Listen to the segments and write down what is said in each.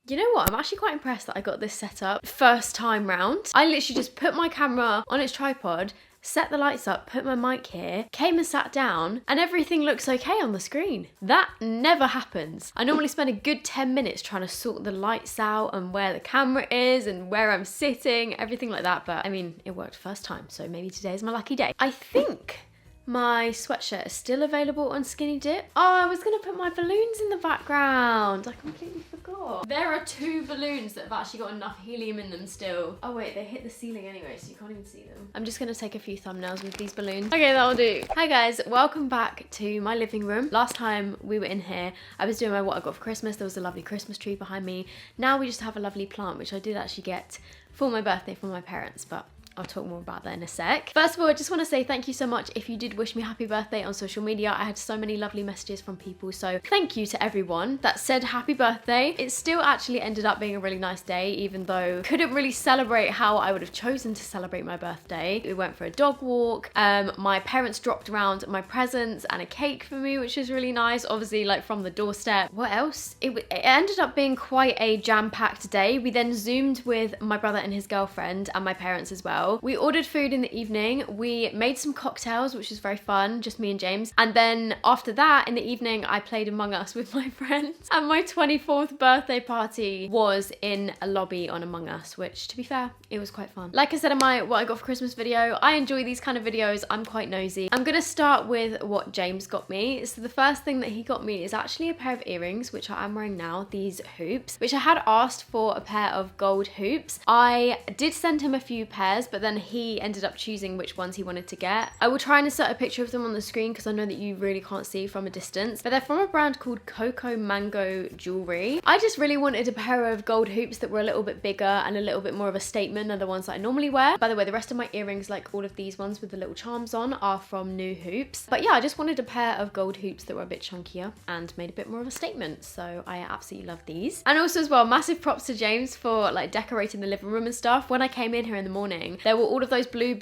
You know what? I'm actually quite impressed that I got this set up first time round. I literally just put my camera on its tripod, set the lights up, put my mic here, came and sat down, and everything looks okay on the screen. That never happens. I normally spend a good 10 minutes trying to sort the lights out and where the camera is and where I'm sitting, everything like that. But I mean, it worked first time, so maybe today is my lucky day. I think my sweatshirt is still available on Skinny Dip. Oh, I was gonna put my balloons in the background. I completely forgot. There are 2 balloons that have actually got enough helium in them still. Oh wait, they hit the ceiling anyway, so you can't even see them. I'm just gonna take a few thumbnails with these balloons. Okay, that'll do. Hi guys, welcome back to my living room. Last time we were in here, I was doing my what I got for Christmas. There was a lovely Christmas tree behind me. Now we just have a lovely plant, which I did actually get for my birthday from my parents, but I'll talk more about that in a sec. First of all, I just want to say thank you so much if you did wish me happy birthday on social media. I had so many lovely messages from people, so thank you to everyone that said happy birthday. It still actually ended up being a really nice day, even though I couldn't really celebrate how I would have chosen to celebrate my birthday. We went for a dog walk. My parents dropped around my presents and a cake for me, which was really nice, obviously like from the doorstep. What else? It ended up being quite a jam-packed day. We then Zoomed with my brother and his girlfriend and my parents as well. We ordered food in the evening. We made some cocktails, which was very fun, just me and James. And then after that, in the evening, I played Among Us with my friends. And my 24th birthday party was in a lobby on Among Us, which, to be fair, it was quite fun. Like I said in my What I Got for Christmas video, I enjoy these kind of videos. I'm quite nosy. I'm gonna start with what James got me. So the first thing that he got me is actually a pair of earrings, which I am wearing now, these hoops, which I had asked for a pair of gold hoops. I did send him a few pairs, but then he ended up choosing which ones he wanted to get. I will try and insert a picture of them on the screen because I know that you really can't see from a distance, but they're from a brand called Coco Mango Jewelry. I just really wanted a pair of gold hoops that were a little bit bigger and a little bit more of a statement than the ones that I normally wear. By the way, the rest of my earrings, like all of these ones with the little charms on, are from New Hoops. But yeah, I just wanted a pair of gold hoops that were a bit chunkier and made a bit more of a statement. So I absolutely love these. And also as well, massive props to James for like decorating the living room and stuff. When I came in here in the morning, there were all of those blue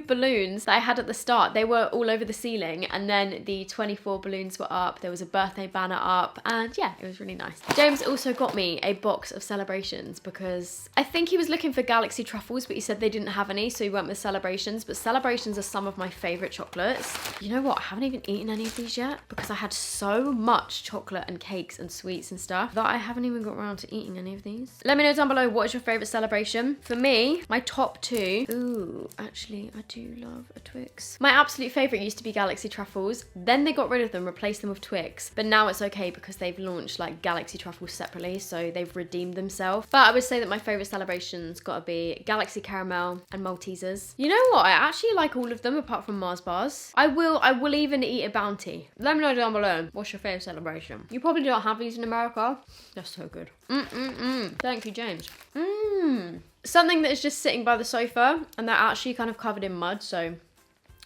balloons that I had at the start. They were all over the ceiling, and then the 24 balloons were up. There was a birthday banner up, and yeah, it was really nice. James also got me a box of Celebrations because I think he was looking for Galaxy Truffles, but he said they didn't have any, so he went with Celebrations. But Celebrations are some of my favorite chocolates. You know what? I haven't even eaten any of these yet because I had so much chocolate and cakes and sweets and stuff that I haven't even got around to eating any of these. Let me know down below, what is your favorite celebration? For me, my top 2. Ooh, actually, I do love a Twix. My absolute favorite used to be Galaxy Truffles. Then they got rid of them, replaced them with Twix. But now it's okay because they've launched like Galaxy Truffles separately, so they've redeemed themselves. But I would say that my favorite celebrations gotta be Galaxy Caramel and Maltesers. You know what? I actually like all of them apart from Mars bars. I will even eat a Bounty. Let me know down below, what's your favorite celebration? You probably don't have these in America. They're so good. Thank you, James. Something that is just sitting by the sofa, and they're actually kind of covered in mud, so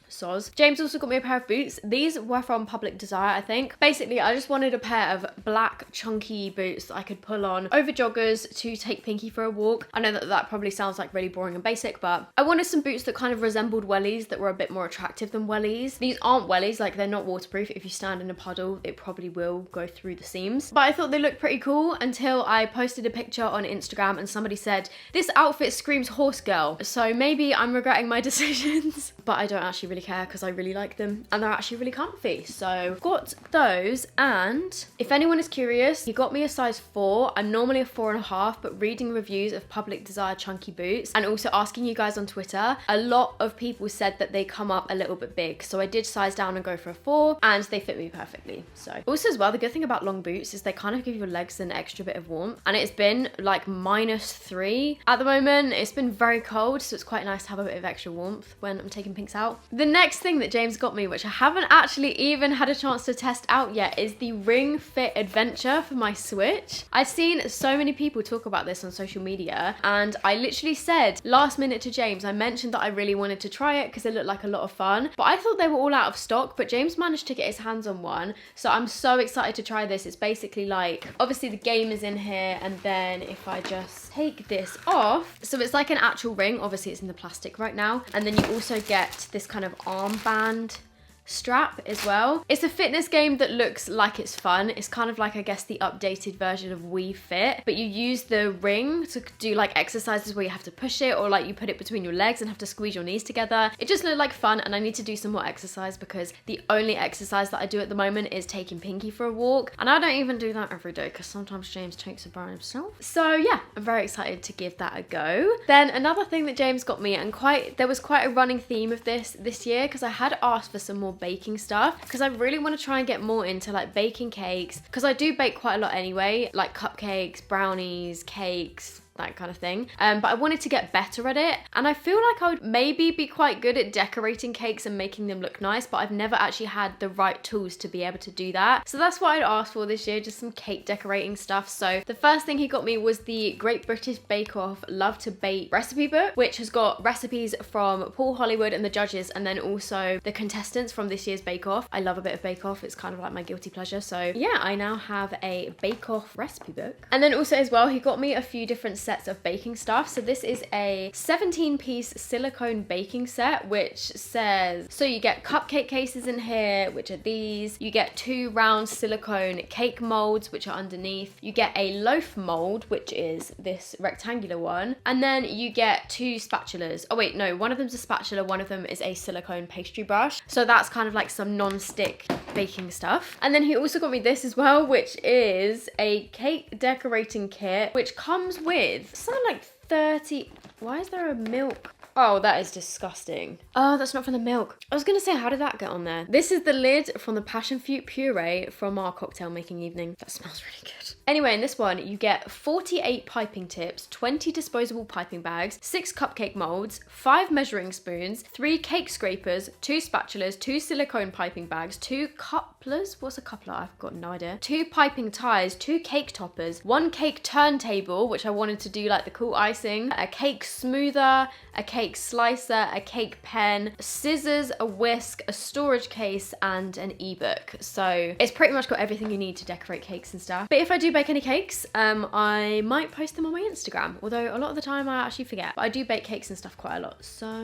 soz. James also got me a pair of boots. These were from Public Desire, I think. Basically, I just wanted a pair of black chunky boots that I could pull on over joggers to take Pinky for a walk. I know that that probably sounds like really boring and basic, but I wanted some boots that kind of resembled wellies, that were a bit more attractive than wellies. These aren't wellies, like they're not waterproof. If you stand in a puddle, it probably will go through the seams. But I thought they looked pretty cool until I posted a picture on Instagram and somebody said, this outfit screams horse girl. So maybe I'm regretting my decisions, but I don't actually really care because I really like them and they're actually really comfy. So got those, and if anyone is curious, he got me a size 4. I'm normally a 4.5, but reading reviews of Public Desire chunky boots and also asking you guys on Twitter, a lot of people said that they come up a little bit big. So I did size down and go for a 4 and they fit me perfectly. So also as well, the good thing about long boots is they kind of give your legs an extra bit of warmth, and it's been like -3 at the moment. It's been very cold, so it's quite nice to have a bit of extra warmth when I'm taking Pinks out. The next thing that James got me, which I haven't actually even had a chance to test out yet, is the Ring Fit Adventure for my Switch. I've seen so many people talk about this on social media, and I literally said last minute to James, I mentioned that I really wanted to try it because it looked like a lot of fun, but I thought they were all out of stock, but James managed to get his hands on one, so I'm so excited to try this. It's basically like, obviously the game is in here, and then if I just take this off, so it's like an actual ring, obviously it's in the plastic right now, and then you also get this kind of armband strap as well. It's a fitness game that looks like it's fun. It's kind of like, I guess, the updated version of Wii Fit, but you use the ring to do like exercises where you have to push it, or like you put it between your legs and have to squeeze your knees together. It just looked like fun, and I need to do some more exercise because the only exercise that I do at the moment is taking Pinky for a walk, and I don't even do that every day because sometimes James takes it by himself. So yeah, I'm very excited to give that a go. Then another thing that James got me, and there was quite a running theme of this year, because I had asked for some more baking stuff, because I really want to try and get more into like baking cakes, because I do bake quite a lot anyway, like cupcakes, brownies, cakes, that kind of thing. But I wanted to get better at it, and I feel like I would maybe be quite good at decorating cakes and making them look nice, but I've never actually had the right tools to be able to do that. So that's what I'd asked for this year, just some cake decorating stuff. So the first thing he got me was the Great British Bake Off Love to Bake recipe book, which has got recipes from Paul Hollywood and the judges, and then also the contestants from this year's Bake Off. I love a bit of Bake Off. It's kind of like my guilty pleasure. So yeah, I now have a Bake Off recipe book. And then also as well, he got me a few different sets of baking stuff. So this is a 17-piece silicone baking set, which says, so you get cupcake cases in here, which are these. You get 2 round silicone cake molds, which are underneath. You get a loaf mold, which is this rectangular one. And then you get 2 spatulas. Oh wait, no, one of them's a spatula, one of them is a silicone pastry brush. So that's kind of like some non-stick baking stuff. And then he also got me this as well, which is a cake decorating kit, which comes with something like 30. Why is there a milk? Oh, that is disgusting. Oh, that's not from the milk. I was gonna say, how did that get on there? This is the lid from the passion fruit puree from our cocktail making evening. That smells really good. Anyway, in this one, you get 48 piping tips, 20 disposable piping bags, 6 cupcake molds, 5 measuring spoons, 3 cake scrapers, 2 spatulas, 2 silicone piping bags, 2 couplers. What's a coupler? I've got no idea. 2 piping ties, 2 cake toppers, 1 cake turntable, which I wanted to do like the cool icing, a cake smoother, a cake slicer, a cake pen, scissors, a whisk, a storage case, and an ebook. So it's pretty much got everything you need to decorate cakes and stuff. But if I do bake any cakes, I might post them on my Instagram, although a lot of the time I actually forget. But I do bake cakes and stuff quite a lot. So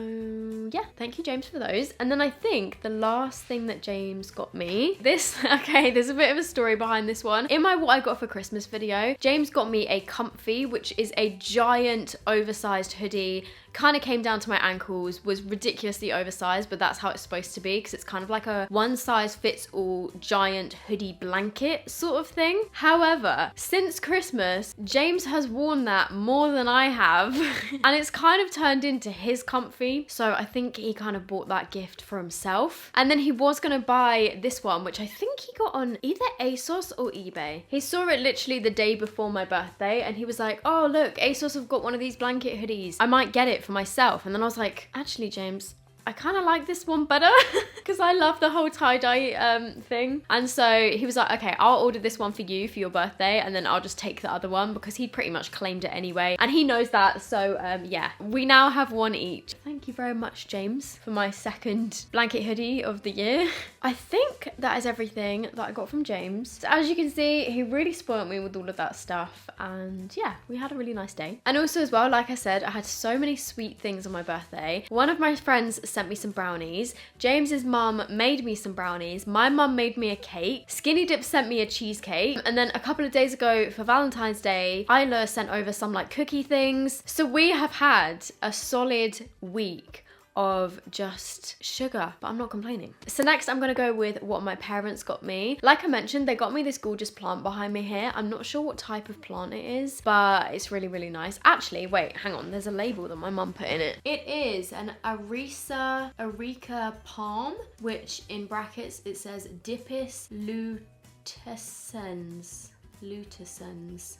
yeah, thank you, James, for those. And then I think the last thing that James got me, okay, there's a bit of a story behind this one. In my what I got for Christmas video, James got me a comfy, which is a giant oversized hoodie. Kind of came down to my ankles, was ridiculously oversized, but that's how it's supposed to be, because it's kind of like a one size fits all giant hoodie blanket sort of thing. However, since Christmas, James has worn that more than I have, and it's kind of turned into his comfy. So I think he kind of bought that gift for himself. And then he was gonna buy this one, which I think he got on either ASOS or eBay. He saw it literally the day before my birthday, and he was like, oh look, ASOS have got one of these blanket hoodies. I might get it for myself. And then I was like, actually, James, I kind of like this one better because I love the whole tie-dye thing. And so he was like, okay, I'll order this one for you for your birthday, and then I'll just take the other one, because he pretty much claimed it anyway, and he knows that. So yeah, we now have one each. Thank you very much, James, for my second blanket hoodie of the year. I think that is everything that I got from James. So as you can see, he really spoiled me with all of that stuff, and yeah, we had a really nice day. And also as well, like I said, I had so many sweet things on my birthday. One of my friends sent me some brownies. James's mum made me some brownies. My mum made me a cake. Skinny Dip sent me a cheesecake. And then a couple of days ago for Valentine's Day, Heidlas sent over some like cookie things. So we have had a solid week of just sugar, but I'm not complaining. So next I'm gonna go with what my parents got me. Like I mentioned, they got me this gorgeous plant behind me here. I'm not sure what type of plant it is, but it's really, really nice. Actually, wait, hang on, there's a label that my mum put in it. It is an Areca palm, which in brackets it says Dipis lutescens.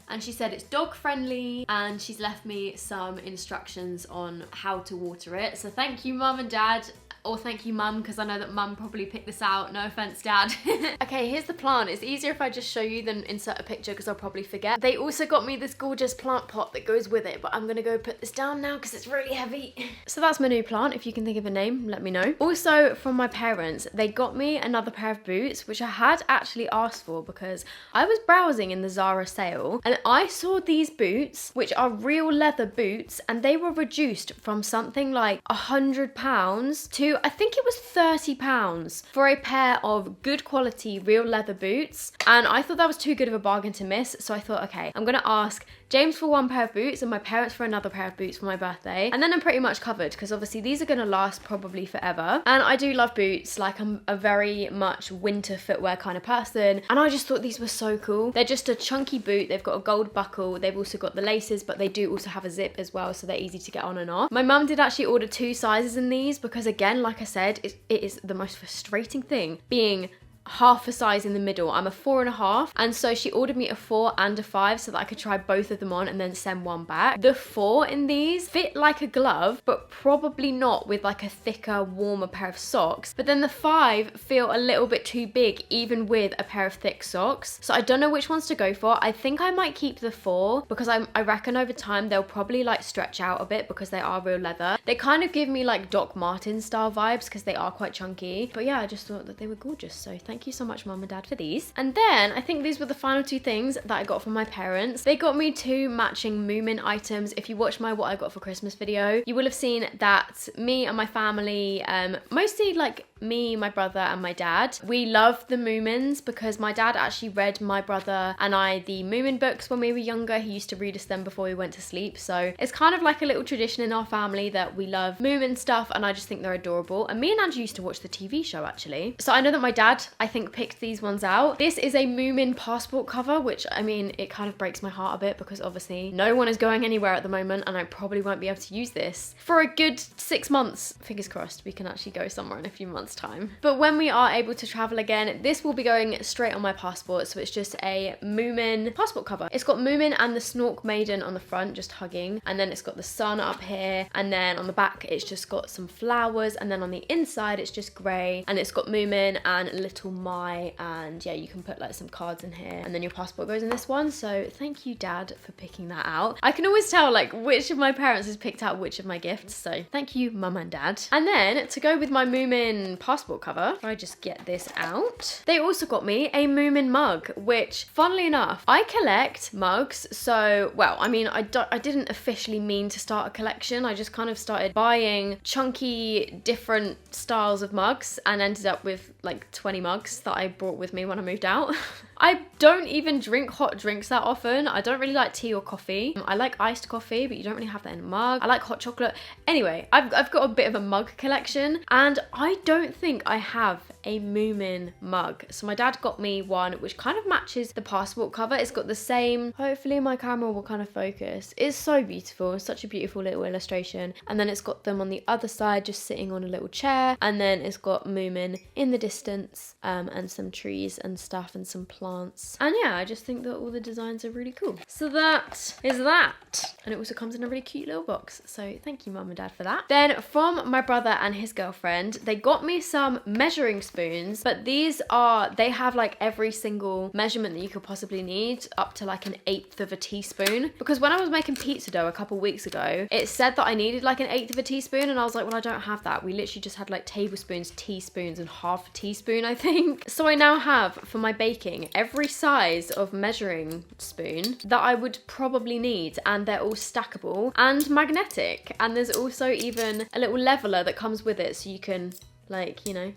And she said it's dog friendly, and she's left me some instructions on how to water it. So thank you, mum and dad. Or thank you, mum, because I know that mum probably picked this out. No offense, dad. Okay, here's the plant. It's easier if I just show you than insert a picture, because I'll probably forget. They also got me this gorgeous plant pot that goes with it, but I'm gonna go put this down now because it's really heavy. So that's my new plant. If you can think of a name, let me know. Also, from my parents, they got me another pair of boots, which I had actually asked for because I was browsing in the Zara sale, and I saw these boots, which are real leather boots, and they were reduced from something like £100 to to, I think it was £30 for a pair of good quality real leather boots. And I thought that was too good of a bargain to miss. So I thought, okay, I'm gonna ask James for one pair of boots and my parents for another pair of boots for my birthday. And then I'm pretty much covered because obviously these are gonna last probably forever. And I do love boots, like I'm a very much winter footwear kind of person. And I just thought these were so cool. They're just a chunky boot. They've got a gold buckle. They've also got the laces, but they do also have a zip as well. So they're easy to get on and off. My mum did actually order 2 sizes in these because again, like I said, it is the most frustrating thing being half a size in the middle. I'm a 4.5, and so she ordered me a 4 and a 5 so that I could try both of them on and then send one back. The 4 in these fit like a glove, but probably not with like a thicker, warmer pair of socks. But then the 5 feel a little bit too big even with a pair of thick socks. So I don't know which ones to go for. I think I might keep the 4 because I reckon over time they'll probably like stretch out a bit because they are real leather. They kind of give me like Doc Marten style vibes because they are quite chunky. But yeah, I just thought that they were gorgeous. So thank you so much, Mum and Dad, for these. And then I think these were the final 2 things that I got from my parents. They got me 2 matching Moomin items. If you watched my what I got for Christmas video, you will have seen that me and my family, mostly like me, my brother and my dad, we love the Moomins because my dad actually read my brother and I the Moomin books when we were younger. He used to read us them before we went to sleep. So it's kind of like a little tradition in our family that we love Moomin stuff, and I just think they're adorable. And me and Andrew used to watch the TV show actually. So I know that my dad, I think, picked these ones out. This is a Moomin passport cover, which I mean, it kind of breaks my heart a bit because obviously no one is going anywhere at the moment and I probably won't be able to use this for a good 6 months. Fingers crossed we can actually go somewhere in a few months time. But when we are able to travel again, this will be going straight on my passport. So it's just a Moomin passport cover. It's got Moomin and the Snork Maiden on the front just hugging, and then it's got the sun up here, and then on the back it's just got some flowers, and then on the inside it's just grey, and it's got Moomin and little Mai, and yeah, you can put like some cards in here, and then your passport goes in this one. So thank you, Dad, for picking that out. I can always tell like which of my parents has picked out which of my gifts, so thank you, Mum and Dad. And then to go with my Moomin passport cover, if I just get this out, they also got me a Moomin mug, which funnily enough, I collect mugs. So, well, I mean, I didn't officially mean to start a collection. I just kind of started buying chunky different styles of mugs and ended up with like 20 mugs that I brought with me when I moved out. I don't even drink hot drinks that often. I don't really like tea or coffee. I like iced coffee, but you don't really have that in a mug. I like hot chocolate. Anyway, I've got a bit of a mug collection, and I don't think I have a Moomin mug. So my dad got me one which kind of matches the passport cover. It's got the same, hopefully my camera will kind of focus. It's so beautiful. It's such a beautiful little illustration. And then it's got them on the other side just sitting on a little chair, and then it's got Moomin in the distance, and some trees and stuff and some plants. And yeah, I just think that all the designs are really cool. So that is that. And it also comes in a really cute little box. So thank you, Mum and Dad, for that. Then from my brother and his girlfriend, they got me some measuring spoons, but they have like every single measurement that you could possibly need, up to like 1/8 of a teaspoon. Because when I was making pizza dough a couple weeks ago, it said that I needed like 1/8 of a teaspoon, and I was like, well, I don't have that. We literally just had like tablespoons, teaspoons, and half a teaspoon, I think. So I now have, for my baking, every size of measuring spoon that I would probably need, and they're all stackable and magnetic. And there's also even a little leveler that comes with it, so you can, like, you know,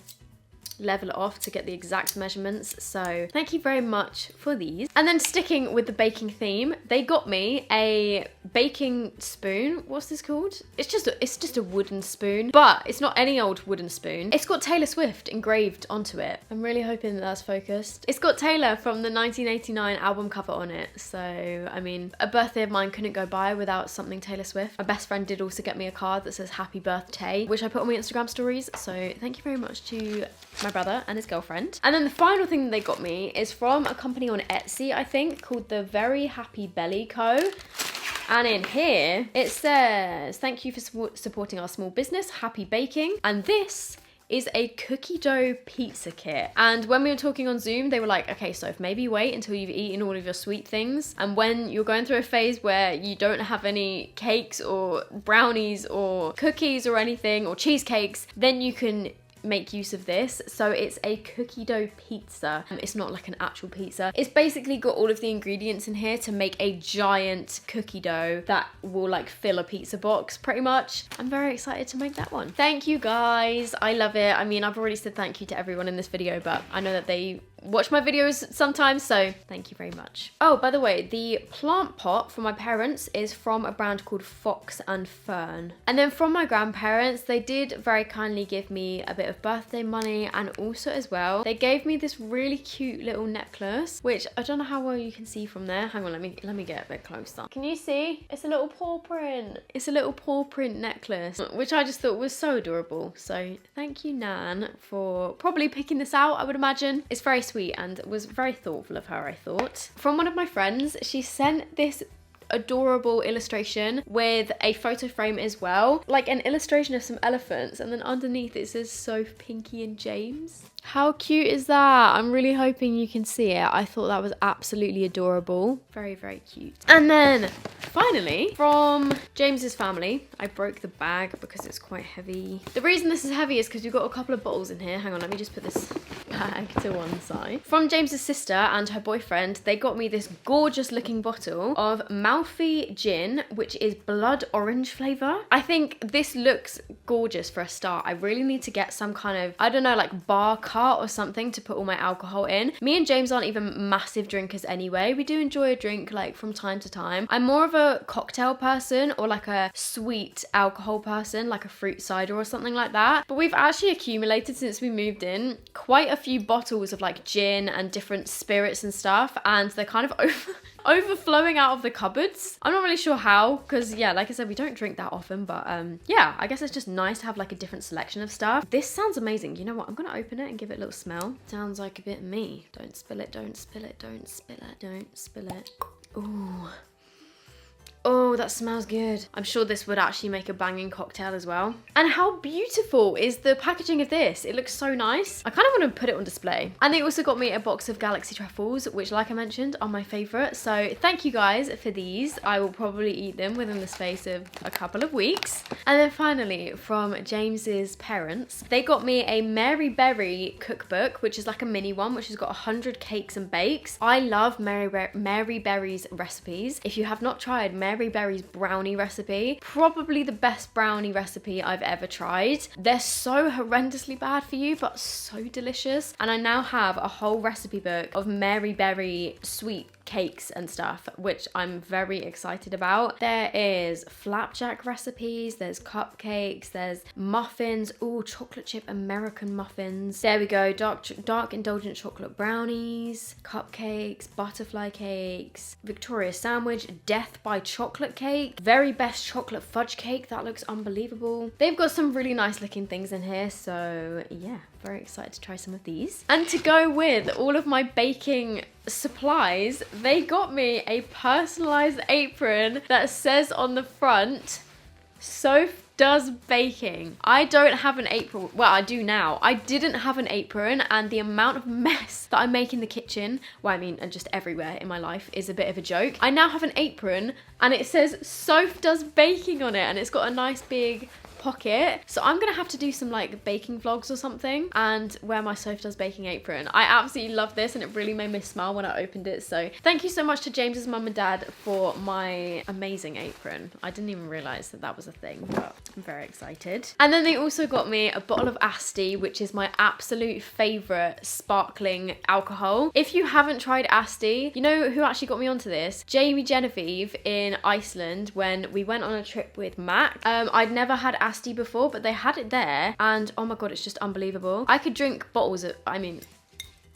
level it off to get the exact measurements. So thank you very much for these. And then sticking with the baking theme, they got me a baking spoon. What's this called? It's just a wooden spoon, but it's not any old wooden spoon. It's got Taylor Swift engraved onto it. I'm really hoping that that's focused. It's got Taylor from the 1989 album cover on it. So I mean, a birthday of mine couldn't go by without something Taylor Swift. My best friend did also get me a card that says happy birthday, which I put on my Instagram stories. So thank you very much to my brother and his girlfriend. And then the final thing that they got me is from a company on Etsy, I think, called the Very Happy Belly Co. And in here it says, thank you for supporting our small business, happy baking. And this is a cookie dough pizza kit. And when we were talking on Zoom, they were like, okay, so if maybe wait until you've eaten all of your sweet things, and when you're going through a phase where you don't have any cakes or brownies or cookies or anything or cheesecakes, then you can make use of this. So it's a cookie dough pizza. It's not like an actual pizza. It's basically got all of the ingredients in here to make a giant cookie dough that will like fill a pizza box pretty much. I'm very excited to make that one. Thank you guys. I love it. I mean, I've already said thank you to everyone in this video, but I know that they watch my videos sometimes, so thank you very much. Oh, by the way, the plant pot for my parents is from a brand called Fox and Fern. And then from my grandparents, they did very kindly give me a bit of birthday money, and also as well, they gave me this really cute little necklace, which I don't know how well you can see from there. Hang on, let me get a bit closer. Can you see? It's a little paw print. It's a little paw print necklace, which I just thought was so adorable. So thank you, Nan, for probably picking this out, I would imagine. It's very sweet and was very thoughtful of her, I thought. From one of my friends, she sent this adorable illustration with a photo frame as well, like an illustration of some elephants, and then underneath it says Soph, Pinky and James. How cute is that? I'm really hoping you can see it. I thought that was absolutely adorable. Very, very cute. And then finally, from James's family, I broke the bag because it's quite heavy. The reason this is heavy is because we've got a couple of bottles in here. Hang on, let me just put this bag to one side. From James's sister and her boyfriend, they got me this gorgeous looking bottle of Malfi gin, which is blood orange flavour. I think this looks gorgeous for a start. I really need to get some kind of, I don't know, like bar cart or something to put all my alcohol in. Me and James aren't even massive drinkers anyway. We do enjoy a drink like from time to time. I'm more of a cocktail person or like a sweet alcohol person, like a fruit cider or something like that. But we've actually accumulated since we moved in quite a few bottles of like gin and different spirits and stuff, and they're kind of overflowing out of the cupboards. I'm not really sure how, because yeah, like I said, we don't drink that often, but yeah, I guess it's just nice to have like a different selection of stuff. This sounds amazing. You know what? I'm gonna open it and give it a little smell. Sounds like a bit me. Don't spill it, don't spill it, don't spill it, don't spill it. Ooh. Oh, that smells good. I'm sure this would actually make a banging cocktail as well. And how beautiful is the packaging of this? It looks so nice. I kind of want to put it on display. And they also got me a box of Galaxy truffles, which like I mentioned are my favorite. So thank you guys for these. I will probably eat them within the space of a couple of weeks. And then finally, from James's parents, they got me a Mary Berry cookbook, which is like a mini one, which has got 100 cakes and bakes. I love Mary Berry's recipes. If you have not tried Mary Berry's brownie recipe, probably the best brownie recipe I've ever tried. They're so horrendously bad for you, but so delicious. And I now have a whole recipe book of Mary Berry sweet cakes and stuff, which I'm very excited about. There is flapjack recipes, there's cupcakes, there's muffins, ooh, chocolate chip American muffins. There we go, dark indulgent chocolate brownies, cupcakes, butterfly cakes, Victoria sandwich, death by chocolate cake, very best chocolate fudge cake, that looks unbelievable. They've got some really nice looking things in here, so yeah, very excited to try some of these. And to go with all of my baking supplies, they got me a personalized apron that says on the front, Soph does baking. I don't have an apron. Well, I do now. I didn't have an apron, and the amount of mess that I make in the kitchen, well, I mean, and just everywhere in my life, is a bit of a joke. I now have an apron and it says Soph does baking on it, and it's got a nice big pocket. So I'm gonna have to do some like baking vlogs or something and wear my Soph Does Baking apron. I absolutely love this and it really made me smile when I opened it. So thank you so much to James's mum and dad for my amazing apron. I didn't even realize that that was a thing, but I'm very excited. And then they also got me a bottle of Asti, which is my absolute favorite sparkling alcohol. If you haven't tried Asti, you know who actually got me onto this? Jamie Genevieve in Iceland when we went on a trip with Mac. I'd never had Asti before, but they had it there and oh my god, it's just unbelievable. I could drink bottles of, I mean,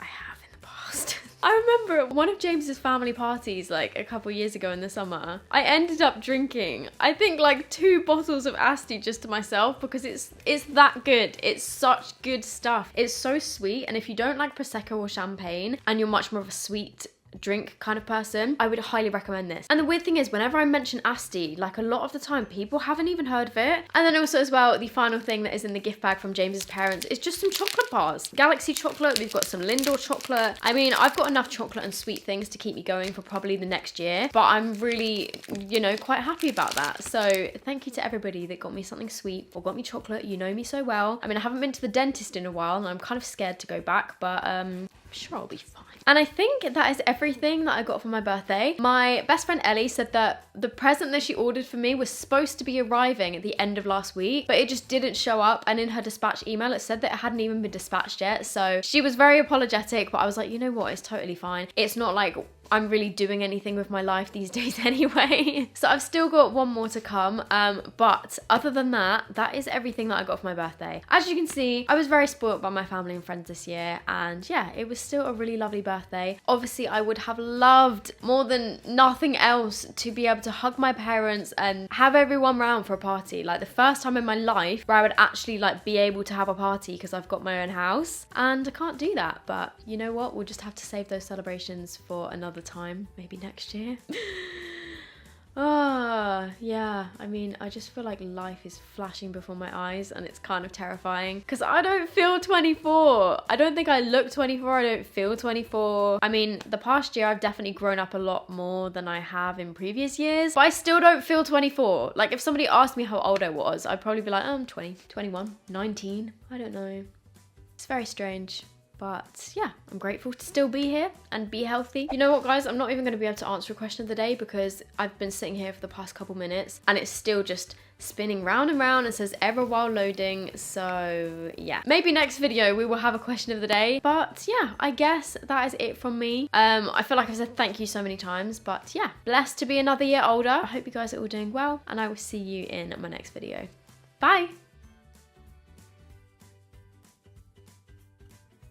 I have in the past. I remember at one of James's family parties like a couple years ago in the summer, I ended up drinking, I think like 2 bottles of Asti just to myself because it's that good. It's such good stuff. It's so sweet, and if you don't like Prosecco or champagne and you're much more of a sweet drink kind of person, I would highly recommend this. And the weird thing is, whenever I mention Asti, like a lot of the time people haven't even heard of it. And then also as well, the final thing that is in the gift bag from James's parents is just some chocolate bars. Galaxy chocolate, we've got some Lindor chocolate. I mean, I've got enough chocolate and sweet things to keep me going for probably the next year, but I'm really, you know, quite happy about that. So thank you to everybody that got me something sweet or got me chocolate. You know me so well. I mean, I haven't been to the dentist in a while and I'm kind of scared to go back, but I'm sure I'll be fine. And I think that is everything that I got for my birthday. My best friend Ellie said that the present that she ordered for me was supposed to be arriving at the end of last week, but it just didn't show up. And in her dispatch email, it said that it hadn't even been dispatched yet. So she was very apologetic, but I was like, you know what? It's totally fine. It's not like I'm really doing anything with my life these days anyway. So I've still got one more to come. But other than that, that is everything that I got for my birthday. As you can see, I was very spoiled by my family and friends this year. And yeah, it was still a really lovely birthday. Obviously, I would have loved more than nothing else to be able to hug my parents and have everyone round for a party. Like the first time in my life where I would actually like be able to have a party because I've got my own house. And I can't do that. But you know what? We'll just have to save those celebrations for another time, maybe next year. Yeah, I mean, I just feel like life is flashing before my eyes and it's kind of terrifying because I don't feel 24. I don't think I look 24. I don't feel 24. I mean, the past year I've definitely grown up a lot more than I have in previous years, but I still don't feel 24. Like if somebody asked me how old I was, I'd probably be like, oh, I'm 20, 21, 19. I don't know. It's very strange. But yeah, I'm grateful to still be here and be healthy. You know what, guys? I'm not even going to be able to answer a question of the day because I've been sitting here for the past couple minutes and it's still just spinning round and round and says error while loading. So yeah, maybe next video we will have a question of the day. But yeah, I guess that is it from me. I feel like I've said thank you so many times, but yeah, blessed to be another year older. I hope you guys are all doing well and I will see you in my next video. Bye.